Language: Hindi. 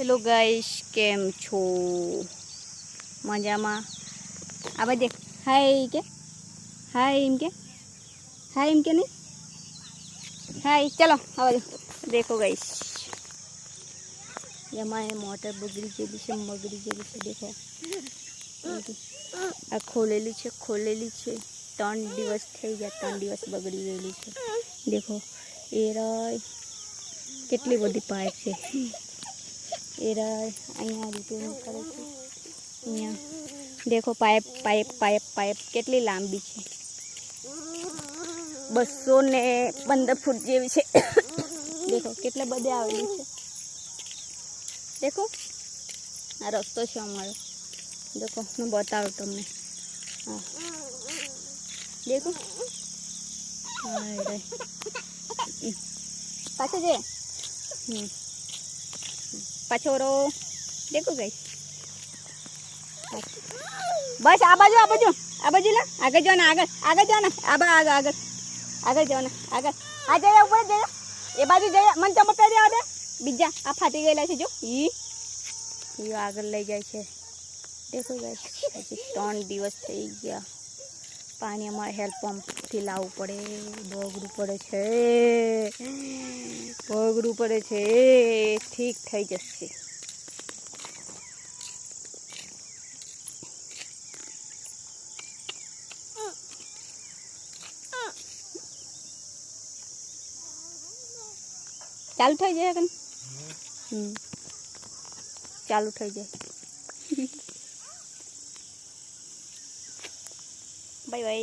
हेलो गाइस, केम छो मजामा? अब देख, हाय के हाय इनके नहीं हाय। चलो अब देखो गाइस, ये हमारे मोटर बगड़ी जेली से मगड़ी जेली से देखो आ खोलेली छे 3 દિવસ થઈ ગયા। 3 દિવસ બગડી ગયેલી છે। देखो એ કેટલી બધી પાઇપ છે। એ અહીંયા રિપેરિંગ કરે છે। અહીંયા देखो पाइप पाइप पाइप पाइप કેટલી લાંબી છે। 215 ફૂટ જેવી છે। देखो કેટલે બધે આવેલી છે। देखो આ રસ્તો છે અમારો। देखो मैं बताऊँ તમને। हाँ देखो पाछो जे पाछोरो देखो गई। बस आ बाजू ला आगे जाओ ना, आगे जाओ ना, आगे जाओ ना, आगे आ जाए ऊपर जाए ए बाजू जाए। मन चमक दे आदे बीजा आ फाटी गયેલા છે। जो ये आगे लई जाए छे। देखो गाइस हजी 3 દિવસ થઈ ગયા। पानी अमारे हेल्पम्प थी लावू पड़े। बगड़ू पड़े छे। ठीक थई जशे। चालू थई जाए कन चालू थई जाए। Bye bye.